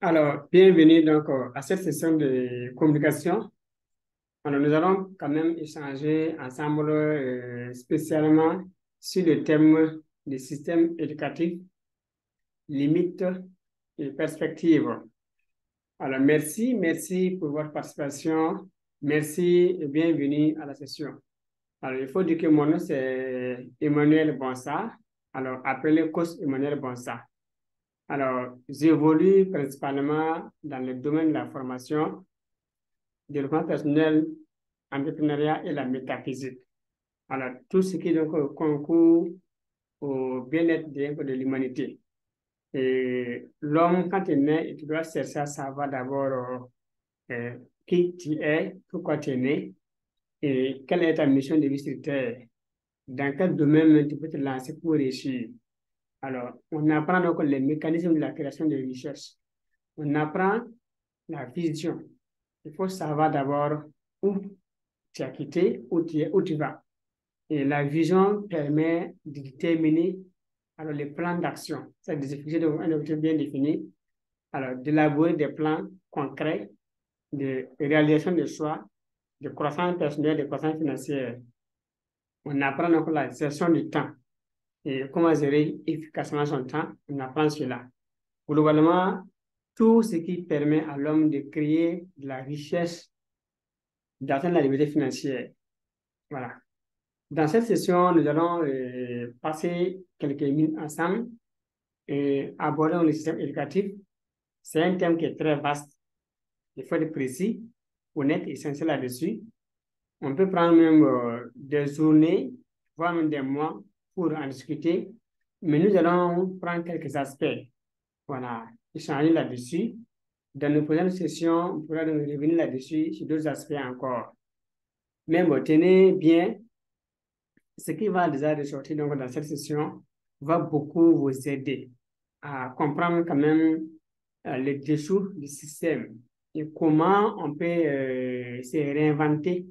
Alors, bienvenue donc à cette session de communication. Alors, nous allons quand même échanger ensemble spécialement sur le thème du système éducatif, limites et perspectives. Alors, merci pour votre participation. Merci et bienvenue à la session. Alors, il faut dire que mon nom, c'est Emmanuel Bonsa. Alors, appelez Coach Emmanuel Bonsa. Alors, j'évolue principalement dans le domaine de la formation, développement personnel, entrepreneuriat et la métaphysique. Alors, tout ce qui donc concourt au bien-être de l'humanité. Et l'homme, quand il naît, il doit chercher à savoir d'abord qui tu es, pourquoi tu es né et quelle est ta mission de vie sur Terre. Dans quel domaine tu peux te lancer pour réussir. Alors, on apprend donc les mécanismes de la création de richesses. On apprend la vision. Il faut savoir d'abord où tu as quitté, où tu es, où tu vas. Et la vision permet de déterminer alors, les plans d'action. C'est des effectifs un objectif bien défini. Alors, d'élaborer des plans concrets de réalisation de choix, de croissance personnelle, de croissance financière. On apprend donc la gestion du temps et comment gérer efficacement son temps. On apprend cela. Globalement, tout ce qui permet à l'homme de créer de la richesse, d'atteindre la liberté financière. Voilà. Dans cette session, nous allons passer quelques minutes ensemble et aborder le système éducatif. C'est un thème qui est très vaste. Il faut être précis, honnête et sincère là-dessus. On peut prendre même des journées, voire même des mois pour en discuter, mais nous allons prendre quelques aspects. Voilà, échanger là-dessus. Dans nos prochaines sessions, on pourra donc revenir là-dessus sur d'autres aspects encore. Mais bon, tenez bien, ce qui va déjà ressortir donc dans cette session va beaucoup vous aider à comprendre quand même les dessous du système et comment on peut se réinventer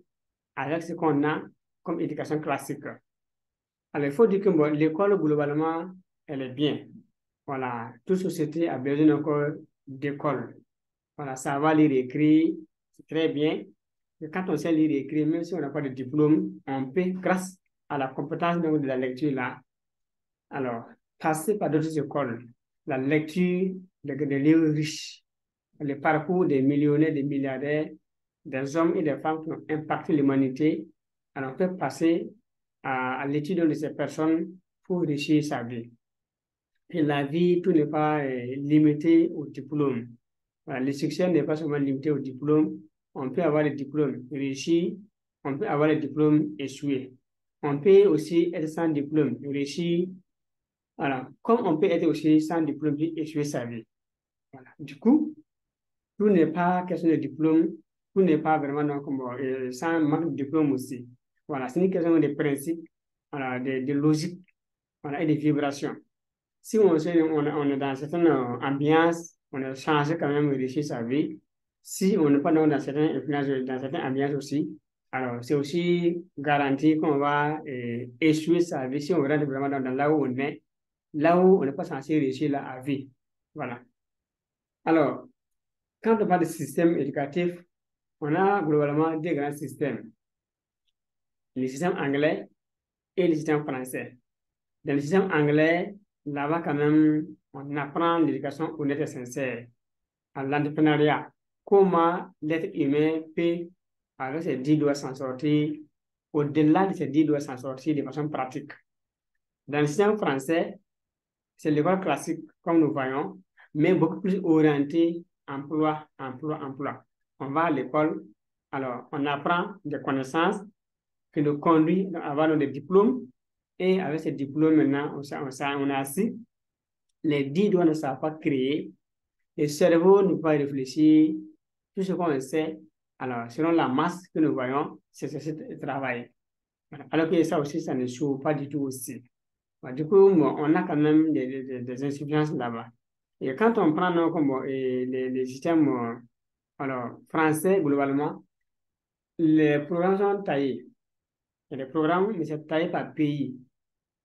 avec ce qu'on a comme éducation classique. Alors, il faut dire que bon, l'école, globalement, elle est bien. Voilà, toute société a besoin encore d'école. Voilà, savoir lire et écrire, c'est très bien. Et quand on sait lire et écrire, même si on n'a pas de diplôme, on peut, grâce à la compétence donc, de la lecture là, alors, passer par d'autres écoles, la lecture des livres riches, le parcours des millionnaires, des milliardaires, des hommes et des femmes qui ont impacté l'humanité, alors on peut passer à l'étude de ces personnes pour enrichir sa vie. Et la vie, tout n'est pas limité au diplôme. Voilà, le succès n'est pas seulement limité au diplôme. On peut avoir des diplômes réussis, on peut avoir des diplômes échoués. On peut aussi être sans diplôme, réussir. Voilà, comme on peut être aussi sans diplôme et échouer sa vie. Voilà. Du coup, tout n'est pas question de diplôme, tout n'est pas vraiment donc, sans manque de diplôme aussi. Voilà, c'est une question de principe, voilà, de logique, voilà, et de vibration. Si on est dans certaines ambiances, on a changé quand même enrichir sa vie. Si on n'est pas dans certaines influences, dans certaines ambiances aussi, alors c'est aussi garanti qu'on va échouer sa vie si on rentre vraiment dans là où on est, là où on n'est pas censé réussir là à vie. Voilà. Alors, quand on parle de système éducatif, on a globalement deux grands systèmes, le système anglais et le système français. Dans le système anglais, là-bas quand même, on apprend l'éducation honnête et sincère, à l'entrepreneuriat, comment l'être humain peut, avec ses 10 doigts, s'en sortir, au-delà de ses 10 doigts, s'en sortir de façon pratique. Dans le système français, c'est l'école classique, comme nous voyons, mais beaucoup plus orienté emploi, emploi, emploi. On va à l'école, alors on apprend des connaissances qui nous conduit à avoir des diplômes, et avec ces diplômes, maintenant, on a assis. Les 10 doigts ne savent pas créer. Le cerveau ne peut pas réfléchir. Tout ce qu'on sait, alors, selon la masse que nous voyons, c'est ce travail. Alors que ça aussi, ça ne joue pas du tout aussi. Du coup, bon, on a quand même des insuffisances là-bas. Et quand on prend non, comme, les systèmes alors, français, globalement, les programmes sont taillés. Et les programmes, mais c'est taillé par pays.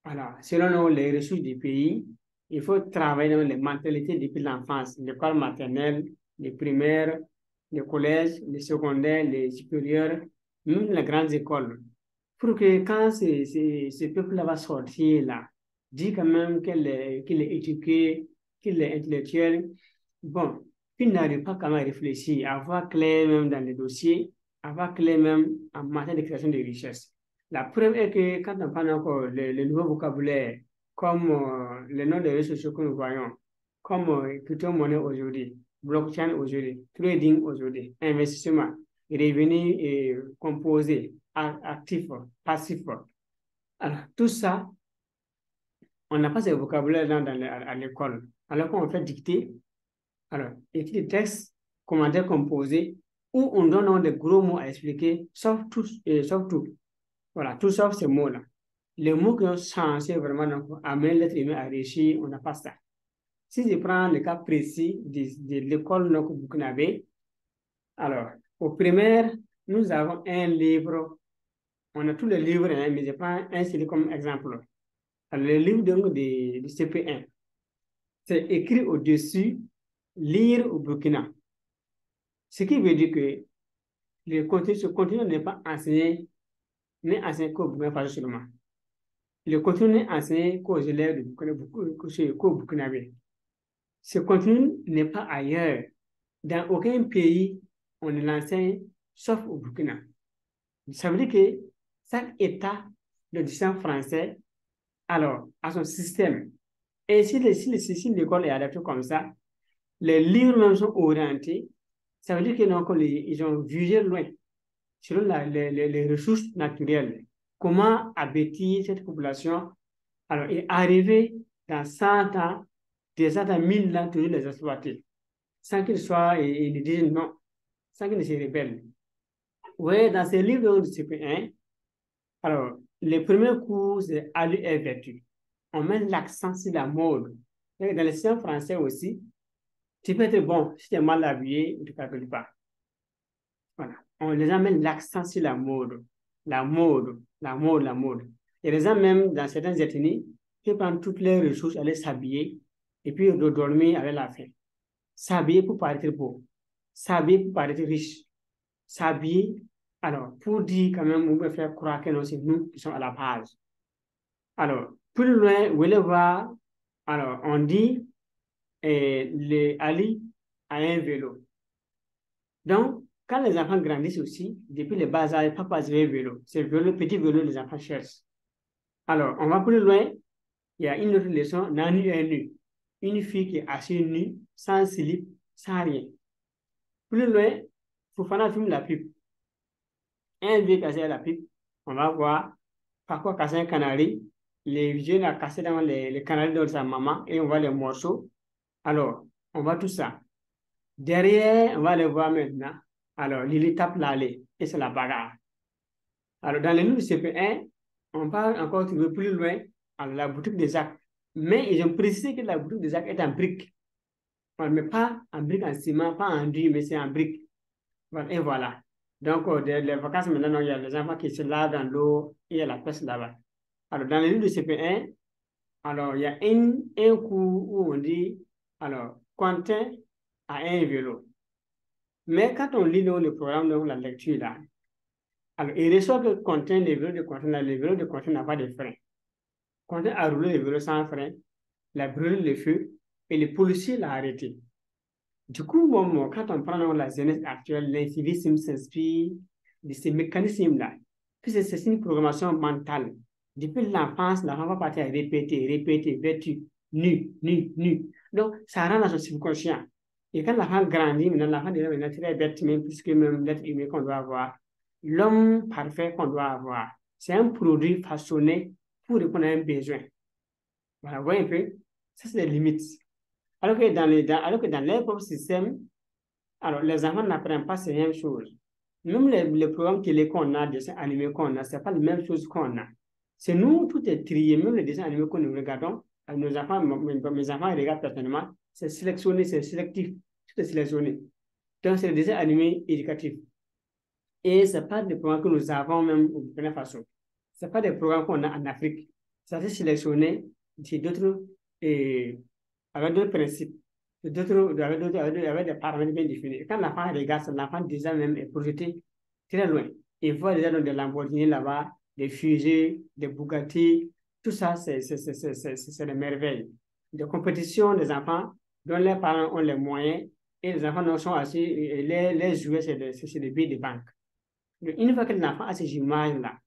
Alors, selon les ressources du pays, Il faut travailler dans les mentalités depuis l'enfance, l'école maternelle, les primaires, les collèges, les secondaires, les supérieurs, même les grandes écoles. Pour que quand ce peuple-là va sortir là, dit quand même qu'il est éduqué, qu'il est intellectuel, bon, qu'il n'arrive pas quand même à réfléchir, à voir clair même dans les dossiers, à voir clair même en matière de création de richesses. La preuve est que quand on parle encore le nouveau vocabulaire, comme les noms des réseaux sociaux que nous voyons, comme crypto-monnaie aujourd'hui, blockchain aujourd'hui, trading aujourd'hui, investissement, revenus composés, actifs, passifs. Alors, tout ça, on n'a pas ce vocabulaire-là à l'école. Alors qu'on fait dicter, alors, écrit des textes, commentaires composés, où on donne des gros mots à expliquer, sauf tout. Voilà, tout sauf ces mots-là. Les mots qui ont changé vraiment donc, amener l'être humain à réussir, on n'a pas ça. Si je prends le cas précis de l'école Burkinabé, alors, au primaire, nous avons un livre, on a tous les livres, hein, mais je prends un seul comme exemple. Alors, le livre donc, de CP1, c'est écrit au-dessus, lire au Burkina. Ce qui veut dire que ce contenu n'est pas enseigné, mais enseigné qu'au Burkina Faso seulement. Le contenu n'est enseigné qu'aux élèves qu'au Burkinabé. Ce contenu n'est pas ailleurs. Dans aucun pays, on ne l'enseigne, sauf au Burkina. Ça veut dire que chaque État, le disant français, alors, a son système. Et si l'école est adaptée comme ça, les livres même sont orientés, ça veut dire qu'ils ont visé loin, selon les ressources naturelles. Comment abêtir cette population? Alors, et arriver dans 100 ans, déjà dans 1000 ans, toujours les exploiter, sans qu'ils soient, et ils disent non, sans qu'ils ne se rebellent. Oui, dans ces livres de CP1, alors, les premiers cours, c'est à et vertu. On met l'accent sur la mode. Et dans les sciences français aussi, tu peux être bon, si tu es mal habillé, tu ne calcules pas. Voilà. On les amène l'accent sur la mode. La mode, la mode, la mode. Et les gens, même dans certaines ethnies, qui prennent toutes les ressources, aller s'habiller, et puis de dormir avec la faim. S'habiller pour paraître beau. S'habiller pour paraître riche. S'habiller, alors, pour dire quand même, on peut faire croire que c'est nous qui sommes à la base. Alors, plus loin, vous allez voir, alors, on dit, Ali a un vélo. Donc, quand les enfants grandissent aussi, depuis le bas âge, papa, j'ai un vélo. C'est le petit vélo, les enfants cherchent. Alors, on va plus loin, il y a une autre leçon, Nanu est nu. Une fille qui est assez nue, sans slip, sans rien. Plus loin, Fofana fume la pipe. Un vieux cassé à la pipe, on va voir, parfois casser un canari, les jeunes a cassé dans les canaris de sa maman et on voit les morceaux. Alors, on voit tout ça. Derrière, on va le voir maintenant. Alors, Lily tape l'allée et c'est la bagarre. Alors, dans les livres du CP1, on parle encore trouver plus loin, alors la boutique des actes. Mais ils ont précisé que la boutique des actes est en briques. Mais pas en briques en ciment, pas en dur, mais c'est en briques. Voilà, et voilà. Donc, les vacances, maintenant, il y a les enfants qui se lavent dans l'eau et il y a la pêche là-bas. Alors, dans les livres de CP1, alors, il y a un cours où on dit, alors, Quentin a un vélo. Mais quand on lit le programme, donc la lecture là, alors il ressort que Quentin, les vélos de Quentin, les vélos de Quentin n'a pas de frein. Quentin a roulé le vélo sans frein, il a brûlé le feu et le policier l'a arrêté. Du coup, quand on prend la jeunesse actuelle, l'incivisme s'inspire de ces mécanismes-là. Puis c'est une programmation mentale. Depuis l'enfance, l'enfant va partir à répéter, vertu, nu, nu, nu. Donc, ça rend dans son subconscient. Et quand l'enfant grandit, maintenant, l'enfant devient maintenant très bête, même plus que même l'être humain qu'on doit avoir. L'homme parfait qu'on doit avoir, c'est un produit façonné pour répondre à un besoin. Voilà, vous voyez un peu? Ça, c'est les limites. Alors que dans leur propre système, alors les enfants n'apprennent pas ces mêmes choses. Même les programmes télé qu'on a, les dessins animés qu'on a, ce n'est pas les mêmes choses qu'on a. C'est nous, tout est trié, même les dessins animés que nous regardons, nos enfants, mes enfants regardent personnellement, c'est sélectionné, c'est sélectif, tout est sélectionné. Donc, c'est des dessins animés éducatifs. Et ce n'est pas des programmes que nous avons même au Burkina Faso. Ce n'est pas des programmes qu'on a en Afrique. Ça s'est sélectionné, c'est d'autres et avec d'autres principes, avec des paramètres bien définis. Et quand l'enfant regarde ça, l'enfant déjà même est projeté très loin. Il voit déjà dans des Lamborghini là-bas, des fusées, des Bugatti, tout ça, c'est des merveilles. Des compétitions des enfants dont les parents ont les moyens et les enfants sont assis et les jouets, c'est des billes de banque. Donc, une fois que l'enfant a ces images-là,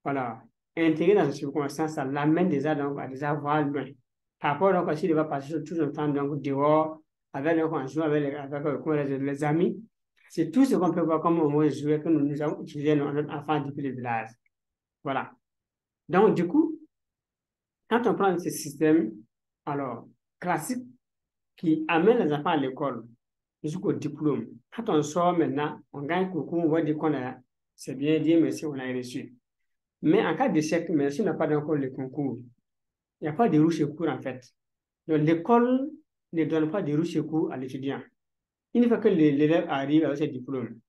voilà, intégré dans ce circonstance, ça l'amène déjà donc, à déjà voir loin. Par rapport donc, s'il va passer tout son temps donc, dehors, avec, donc, en jouant avec les amis, c'est tout ce qu'on peut voir comme au moins jouer que nous avons utilisé notre enfant depuis le village. Voilà. Donc, du coup, quand on prend ce système, alors, classique, qui amène les enfants à l'école jusqu'au diplôme, quand on sort maintenant, on gagne coucou, on voit dire qu'on a, c'est bien dit, merci, on a reçu. Mais en cas d'échec, mais si on n'a pas encore le concours, il n'y a pas de rouge cours en fait. Donc l'école ne donne pas de rouge cours à l'étudiant. Une fois que l'élève arrive avec ses diplômes,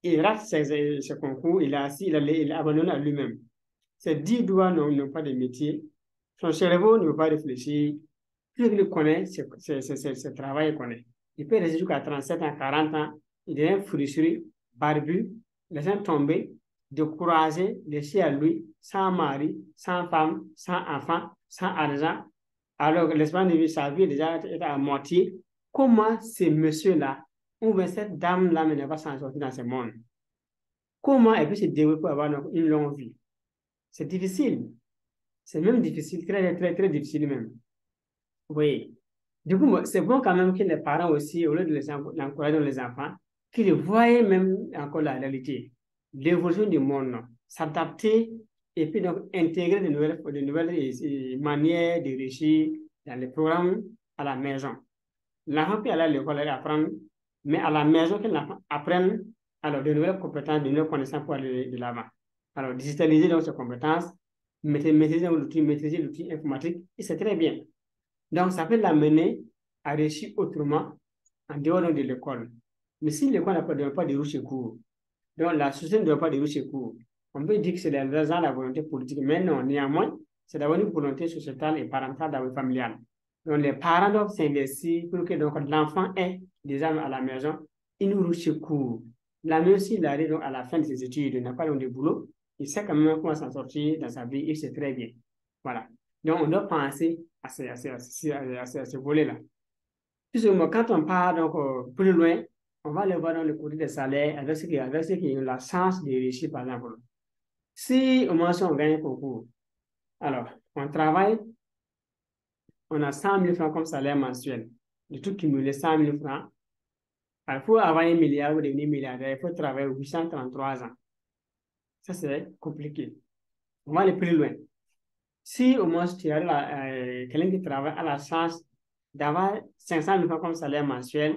il rate ses concours, il a assis, il a abandonné à lui-même. Ses 10 doigts n'ont pas de métier. Son cerveau ne veut pas réfléchir. Tout ce qu'il connaît, c'est travail qu'il connaît. Il peut rester jusqu'à 37 ans, 40 ans. Il devient frustré, barbu, les gens tombés, découragé, laissé à lui, sans mari, sans femme, sans enfant, sans argent. Alors que l'espoir de vie, sa vie déjà est à moitié. Comment ce monsieur-là, ou bien cette dame-là, ne va pas s'en sortir dans ce monde? Comment elle peut se développer pour avoir une longue vie? C'est difficile. C'est même difficile, très, très, très difficile même. Oui. Du coup, c'est bon quand même que les parents aussi, au lieu de les encourager dans les enfants, qu'ils voient même encore la réalité, l'évolution du monde, s'adapter et puis donc intégrer de nouvelles manières de réussir dans les programmes à la maison. L'enfant peut aller à l'école et apprendre, mais à la maison, que l'enfant apprenne alors, de nouvelles compétences, de nouvelles connaissances pour aller de l'avant. Alors, digitaliser donc ces compétences, maîtriser l'outil informatique, et c'est très bien. Donc, ça peut l'amener à réussir autrement en dehors de l'école. Mais si l'école ne donne pas de rouge cours, donc la société ne donne pas de rouge cours, on peut dire que c'est la volonté politique, mais non, néanmoins, c'est d'abord une volonté sociétale et parentale d'abord familiale. Donc, les parents doivent s'investir pour que l'enfant ait déjà à la maison une rouge cours. Là, même s'il arrive donc, à la fin de ses études, il n'a pas de boulot, il sait quand même comment s'en sortir dans sa vie, il sait très bien. Voilà. Donc, on doit penser à ce volet-là. Puisque quand on part donc, plus loin, on va le voir dans le côté des salaires avec ceux qui ont la chance de réussir, par exemple. Si au moins si on gagne un concours, alors on travaille, on a 100 000 francs comme salaire mensuel, de tout cumuler 100 000 francs. Il faut avoir 1 milliard ou devenir milliardaire, il faut travailler 833 ans. Ça, c'est compliqué. On va aller plus loin. Si au moins tu as quelqu'un qui travaille à la chance d'avoir 500 000 francs comme salaire mensuel,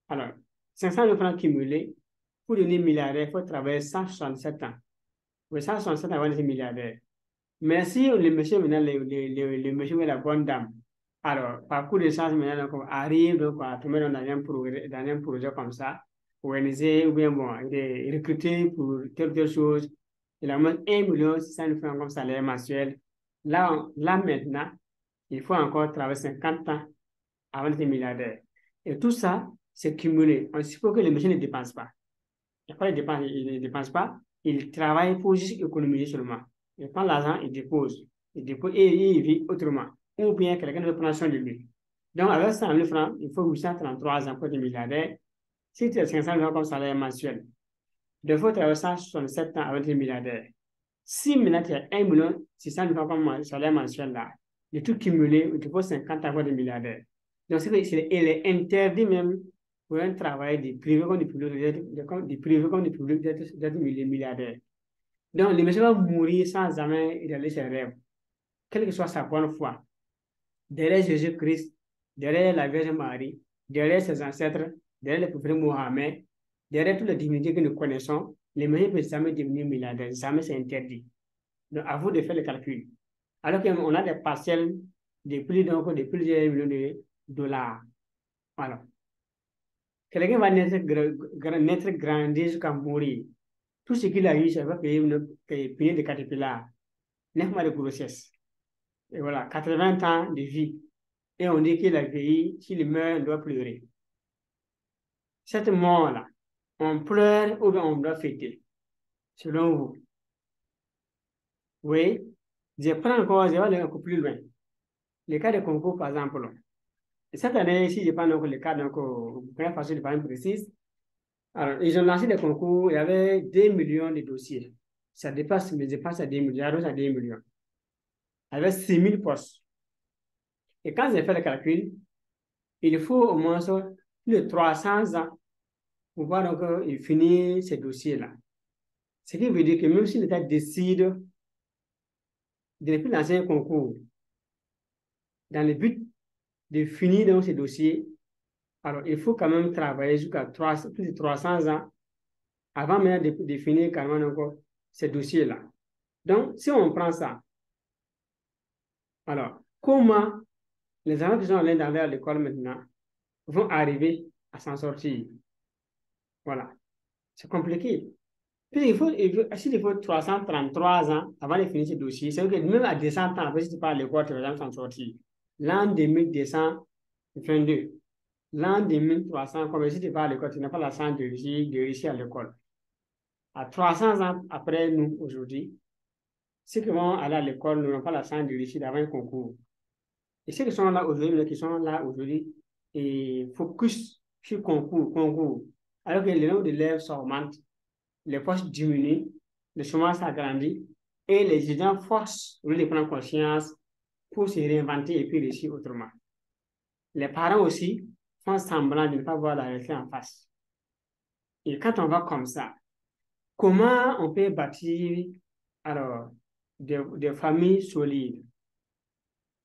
alors 500 000 francs cumulés, pour devenir milliardaire, il faut travailler 167 ans. Oui, 167 ans avant d'être milliardaire. Mais si le monsieur maintenant, le monsieur ou la bonne dame, alors par coup de chance maintenant, donc, arrive donc, à tomber dans un projet comme ça, organisé ou bien bon, il est recruté pour quelque chose, il a moins 1 600 000 francs comme salaire mensuel. Là maintenant, il faut encore travailler 50 ans avant d'être milliardaire. Et tout ça, c'est cumulé. On suppose que le monsieur ne dépense pas. Après, il ne dépense pas. Il travaille pour juste économiser seulement. Il prend l'argent, il dépose. Et il vit autrement. Ou bien quelqu'un veut prendre soin de lui. Donc, avec 100 000 francs, il faut 833 ans pour être milliardaire. Si tu as 500 000 francs comme salaire mensuel, il faut travailler 167 ans avant d'être milliardaire. Si maintenant tu as 1 600 000 francs comme salaire mensuel là, le tout cumulé, il te faut 50 ans pour être milliardaire. Donc, il est interdit même pour un travail du privé comme du public, d'être milliardaire. Donc, le monsieur va mourir sans jamais réaliser ses rêves, quelle que soit sa bonne foi. Derrière Jésus-Christ, derrière la Vierge Marie, derrière ses ancêtres, derrière le prophète Mohammed, derrière toutes les divinités que nous connaissons, les monsieur ne peuvent jamais devenir milliardaire, jamais c'est interdit. Donc, à vous de faire le calcul. Alors qu'on a des parcelles de plusieurs millions de dollars. Voilà. Quelqu'un va naître grandi jusqu'à mourir. Tout ce qu'il a eu, ça va payer de caterpillar, 9 mois de grossesse. et voilà, 80 ans de vie. Et on dit qu'il a vieilli, s'il meurt, on doit pleurer. Cette mort-là, on pleure ou bien on doit fêter, selon vous. Oui, je prends encore, je vais aller un peu plus loin. Les cas de concours, par exemple. Cette année, si je prends donc le cas, donc, très facile de façon précise. Alors, ils ont lancé des concours, il y avait 2 millions de dossiers. Ça dépasse, mais dépasse à 2 millions, à 2 millions. Avec 6 000 postes. Et quand j'ai fait le calcul, il faut au moins plus de 300 ans pour pouvoir donc finir ces dossiers-là. Ce qui veut dire que même si l'État décide de ne plus lancer un concours dans le but de finir donc ces dossiers, alors il faut quand même travailler jusqu'à plus de 300 ans avant même de finir carrément encore ces dossiers-là. Donc, si on prend ça, alors comment les enfants qui sont allés dans l'école maintenant vont arriver à s'en sortir? Voilà, c'est compliqué. Puis s'il faut 333 ans avant de finir ce dossier, c'est que même à 200 ans, après, si tu parles de l'école, tu vas jamais s'en sortir. L'an 2222, l'an 2300, comme si tu parles de l'école, tu n'as pas la chance de réussir à l'école. À 300 ans après nous, aujourd'hui, ceux qui vont aller à l'école n'auront pas la chance de réussir d'avoir un concours. Et ceux qui sont là aujourd'hui, et focus sur concours, alors que le nombre d'élèves s'augmente, les postes diminuent, le chômage s'agrandit et les étudiants forcent de prendre conscience pour se réinventer et puis réussir autrement. Les parents aussi font semblant de ne pas voir la réalité en face. Et quand on va comme ça, comment on peut bâtir alors des familles solides?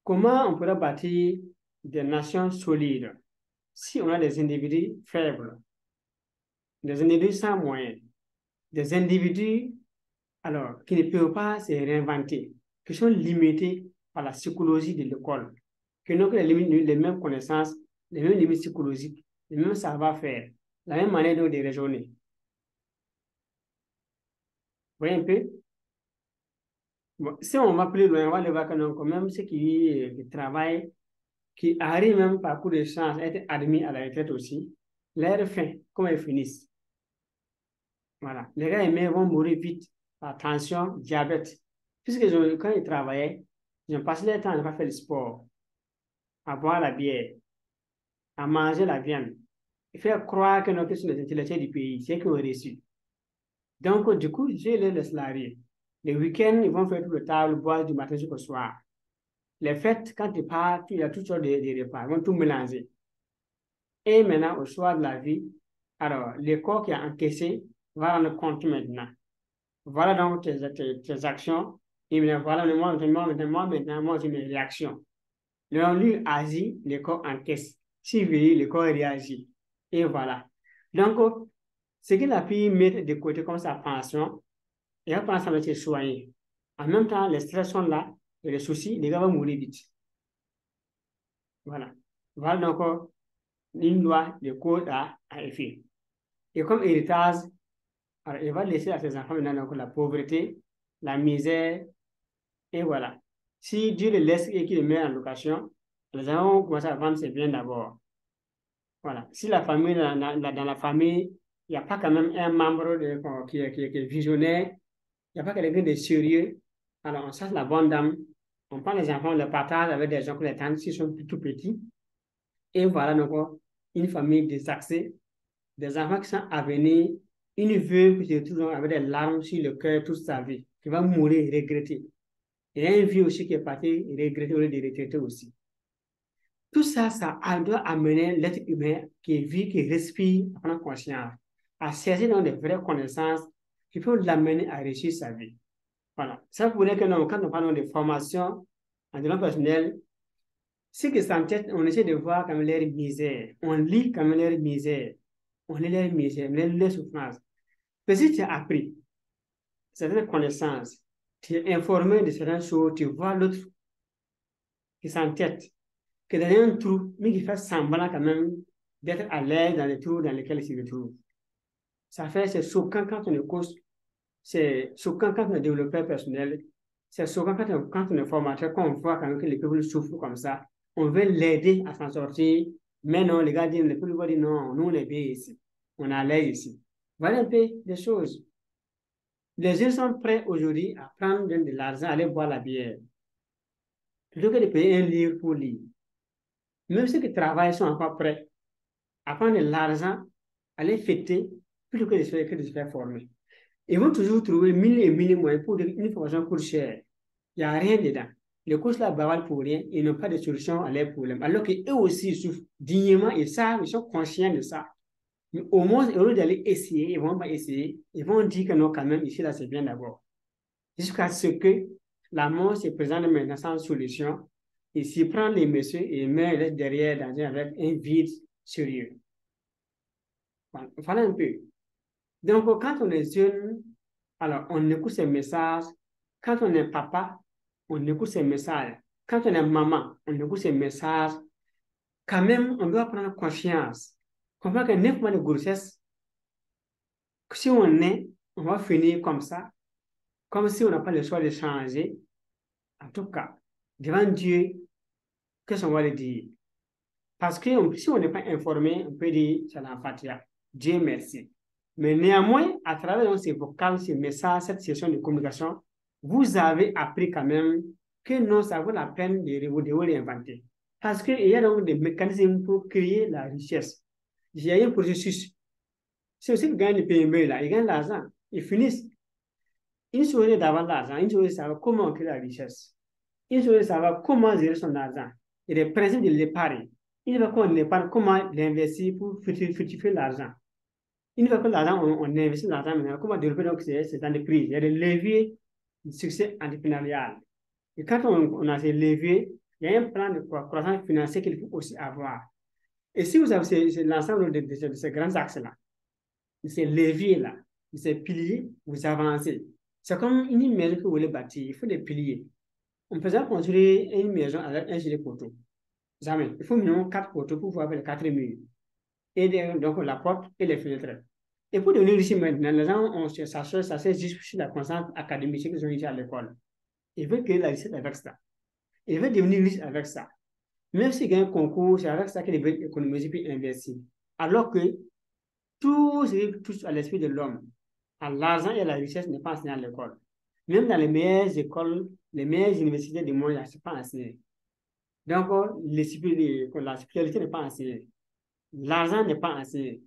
Comment on pourrait bâtir des nations solides si on a des individus faibles, des individus sans moyens, des individus alors, qui ne peuvent pas se réinventer, qui sont limités par la psychologie de l'école, qui n'ont que les mêmes connaissances, les mêmes limites psychologiques, les mêmes savoir-faire, la même manière de raisonner. Vous voyez un peu? Bon, si on va plus loin, on va le voir quand même ceux qui travaillent, qui arrivent même par coup de chance à être admis à la retraite aussi, leur fin, comment ils finissent. Voilà. Les gars aimés vont mourir vite par tension, diabète. Puisque quand ils travaillaient, ils ont passé leur temps à ne pas faire le sport, à boire la bière, à manger la viande. Et faire croire que nos sont les intellectuels du pays, c'est qu'ils ont réussi. Donc, du coup, je les laisse salariés. Les week-ends, ils vont faire tout le table, boire du matin jusqu'au soir. Les fêtes, quand ils partent, il y a toutes sortes de repas, ils vont tout mélanger. Et maintenant, au soir de la vie, alors, le corps qui a encaissé va rendre compte maintenant. Voilà donc tes actions. Et maintenant, voilà, moi, j'ai mes réactions. Donc, lui agit, le corps encaisse. S'il veut, le corps réagit. Et voilà. Donc, ce qu'il a pu mettre de côté comme sa pension, il va penser à se soigner. En même temps, les stress sont là, et les soucis, les gars vont mourir vite. Voilà. Voilà donc une loi de cause à effet. Et comme héritage, alors, il va laisser à ses enfants maintenant donc, la pauvreté, la misère, et voilà. Si Dieu le laisse et qu'il le met en location, les enfants vont commencer à vendre ses biens d'abord. Voilà. Si la famille, dans la famille, il n'y a pas quand même un membre qui est visionnaire, il n'y a pas quelqu'un de sérieux, alors on cherche la bonne dame, on prend les enfants, on les partage avec des gens qui les tantes s'ils sont tout petits, et voilà donc une famille désaxée, des enfants qui sont à venir, une veuve qui se retrouve avec des larmes sur le cœur toute sa vie, qui va mourir regretter. Et une vie aussi qui est partie regretter au lieu de regretter aussi. Tout ça, ça doit amener l'être humain qui vit, qui respire, à prendre conscience, à saisir dans des vraies connaissances qui peuvent l'amener à réussir sa vie. Voilà. Ça pour dire que non, quand on parle de formation en développement personnel, ce qui s'entête, on essaie de voir comme leur misère. On lit comme leur misère. On lit leur misère, leur souffrance. Mais si tu as appris certaines connaissances, tu es informé de certaines choses, tu vois l'autre qui s'entête, que dans un trou, mais qui fait semblant quand même d'être à l'aise dans les trous dans lesquels il se retrouve. Ça fait, c'est choquant quand on écoute, c'est choquant quand on est développeur personnel, c'est souvent quand on est formateur, qu'on voit quand même que les peuples souffrent comme ça, on veut l'aider à s'en sortir. Mais non, les gars disent, les peuples vont dire non, nous on est bien ici. On est à l'aise ici. Voilà un peu des choses. Les jeunes sont prêts aujourd'hui à prendre de l'argent, aller boire la bière, plutôt que de payer un livre pour lire. Même ceux qui travaillent sont encore prêts à prendre de l'argent, aller fêter, plutôt que de se faire former. Ils vont toujours trouver mille et mille moyens pour une formation coûte cher. Il n'y a rien dedans. Les courses là bavalent pour rien, ils n'ont pas de solution à leurs problèmes. Alors qu'eux aussi ils souffrent dignement, ils savent, ils sont conscients de ça. Mais au moins, au lieu d'aller essayer, ils ne vont pas essayer. Ils vont dire que non, quand même, ici, là, c'est bien d'abord. Jusqu'à ce que la mort se présente maintenant sans solution. Et s'il prend les messieurs et met derrière avec un vide sérieux. Voilà un peu. Donc, quand on est jeune, alors on écoute ces messages. Quand on est papa, on écoute ces messages. Quand on est maman, on écoute ces messages. Quand même, on doit prendre conscience. Comprendre que 9 mois de grossesse, si on est, on va finir comme ça, comme si on n'a pas le choix de changer. En tout cas, devant Dieu, qu'est-ce qu'on va le dire? Parce que si on n'est pas informé, on peut dire Salam Fatia, Dieu merci. Mais néanmoins, à travers donc, ces vocales, ces messages, cette session de communication, vous avez appris quand même que non, ça vaut la peine de réinventer. Parce qu'il y a donc des mécanismes pour créer la richesse. Il y a un processus. C'est aussi qu'ils gagnent le PME, là, ils gagnent l'argent, ils finissent. Une chose est d'avoir l'argent, une chose est de savoir comment créer la richesse. Une chose est de savoir comment gérer son argent. Il y a des principes de l'épargne. Une fois qu'on épargne, comment l'investir pour fructifier l'argent. Une fois que l'argent, on investit l'argent maintenant, comment développer donc ces entreprises. Il y a des leviers de succès entrepreneurial. Et quand on a ces leviers, il y a un plan de croissance financière qu'il faut aussi avoir. Et si vous avez l'ensemble de ces grands axes-là, de ces leviers-là, de ces piliers, vous avancez. C'est comme une maison que vous voulez bâtir, il faut des piliers. On peut pas construire une maison avec un gilet poteau. Jamais. Il faut minimum 4 poteaux pour pouvoir faire les 4 murs. Et donc la porte et les fenêtres. Et pour devenir riche maintenant, les gens s'assèchent juste sur la connaissance académique qu'ils ont ici à l'école. Ils veulent créer la richesse avec ça. Ils veulent devenir riche avec ça. Même s'ils gagnent un concours, c'est avec ça qu'ils veulent économiser puis investir. Alors que tout ce qui touche à l'esprit de l'homme, à l'argent et à la richesse n'est pas enseigné à l'école. Même dans les meilleures écoles, les meilleures universités du monde, ce n'est pas enseigné. Donc, la spiritualité n'est pas enseignée. L'argent n'est pas enseigné.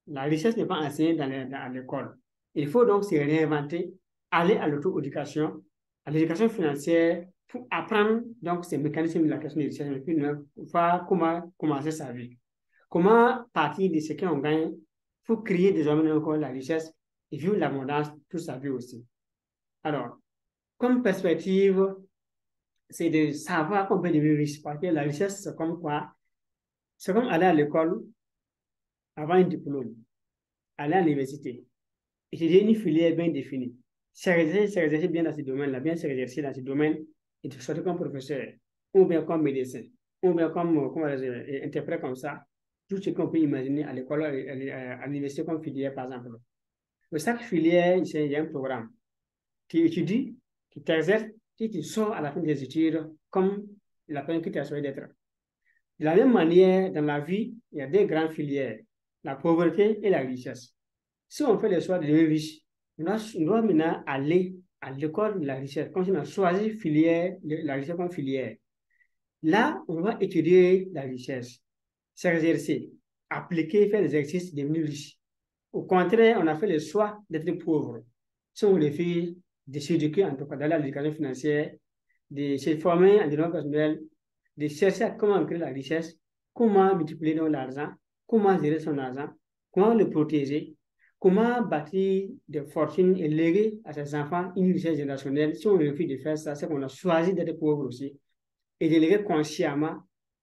La richesse n'est pas enseignée dans l'école. Il faut donc se réinventer, aller à l'auto-éducation, à l'éducation financière, pour apprendre donc ces mécanismes de la question de richesse, et puis voir comment commencer sa vie. Comment partir de ce qu'on gagne pour créer désormais encore la richesse et vivre l'abondance toute sa vie aussi. Alors, comme perspective, c'est de savoir qu'on peut devenir riche, parce que la richesse, c'est comme quoi? C'est comme aller à l'école, avoir un diplôme, aller à l'université, étudier une filière bien définie, s'exercer bien dans ce domaine-là, bien s'exercer dans ce domaine, et de sortir comme professeur, ou bien comme médecin, ou bien comme interprète comme ça, tout ce qu'on peut imaginer à l'école, à l'université comme filière, par exemple. Mais chaque filière, il y a un programme qui étudie, qui t'exerce, qui te sort à la fin des études comme la peine que tu as choisi d'être. De la même manière, dans la vie, il y a deux grandes filières, la pauvreté et la richesse. Si on fait le choix de devenir riche, on doit maintenant aller à l'école de la richesse, comme si on a choisi la richesse comme filière. Là, on va étudier la richesse, s'exercer, appliquer, faire des exercices, devenir riche. Au contraire, on a fait le choix d'être pauvre. Si on les fait de s'éduquer, en tout cas, d'aller à l'éducation financière, de se former en développement personnel, de chercher à comment créer la richesse, comment multiplier l'argent, comment gérer son argent, comment le protéger, comment bâtir des fortunes et léguer à ses enfants une richesse générationnelle. Si on refuse de faire ça, c'est qu'on a choisi d'être pauvre aussi et de léguer consciemment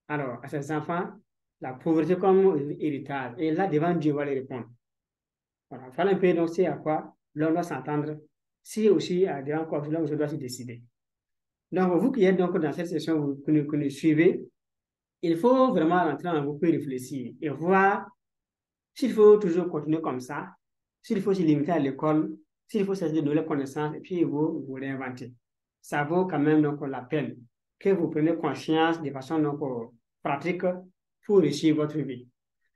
alors, à ses enfants la pauvreté comme héritage. Et là, devant Dieu, va les répondre. Voilà, voilà un peu, donc c'est à quoi l'on doit s'entendre. Si aussi, devant quoi, là, je dois se décider. Donc, vous qui êtes donc dans cette session que nous suivez, il faut vraiment rentrer en vous, puis réfléchir et voir s'il faut toujours continuer comme ça, s'il faut se limiter à l'école, s'il faut chercher de nouvelles connaissances, et puis vous réinventer. ça vaut quand même donc, la peine que vous preniez conscience de façon donc, pratique pour réussir votre vie.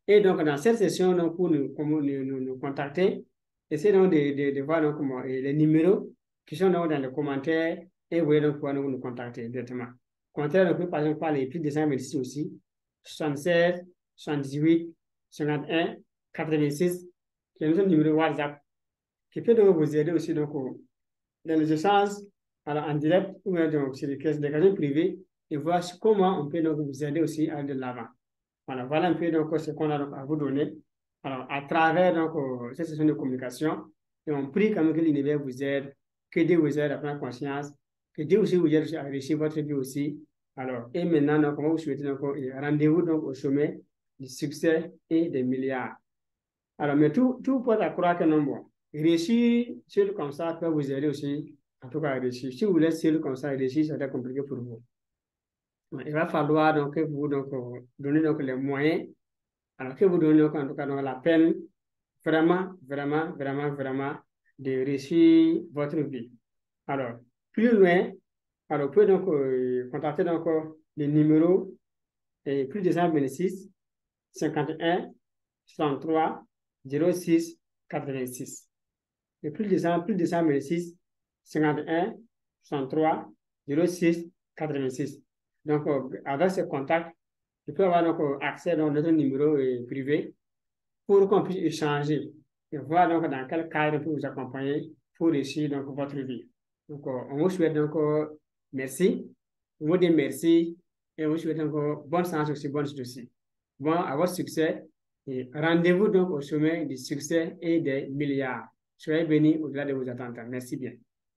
Et donc, dans cette session, donc, pour nous contacter, essayez donc de voir donc, les numéros qui sont donc, dans les commentaires et vous pouvez donc pouvoir nous contacter directement. Commentaire, donc, par exemple, par les plus de 126 aussi, 76, 78, 51, 86, qui est notre numéro WhatsApp, qui peut donc vous aider aussi donc, dans les échanges alors, en direct ou bien donc, sur des questions privées et voir comment on peut donc vous aider aussi à aller de l'avant. Voilà un peu donc, ce qu'on a donc, à vous donner. Alors, à travers donc, cette session de communication, et on prie quand même que l'univers vous aide, que Dieu vous aide à prendre conscience, que Dieu aussi vous aide à réussir votre vie aussi. Alors, et maintenant, donc, on va vous souhaiter donc, rendez-vous donc au sommet du succès et des milliards. Alors, mais tout porte à croire que non, bon, réussir seul comme ça peut vous aider aussi, en tout cas, à réussir. Si vous laissez seul comme ça réussir, ça va être compliqué pour vous. Il va falloir donc que vous donc, donnez donc les moyens, alors que vous donnez donc, en tout cas donc, la peine vraiment, vraiment, vraiment, vraiment de réussir votre vie. Alors, plus loin, alors vous pouvez donc contacter donc les numéros plus de 126 51 63 06 86. Et plus de 126 51 63 06 86. Donc, avec ce contact, tu peux avoir donc, accès à notre numéro privé pour qu'on puisse échanger et voir donc, dans quel cadre on peut vous accompagner pour réussir donc, votre vie. Donc, on vous souhaite donc merci. On vous dit merci et on vous souhaite encore bonne chance aussi, bonne suite aussi. Bon, à votre succès et rendez-vous donc au sommet du succès et des milliards. Soyez bénis au-delà de vos attentes. Merci bien.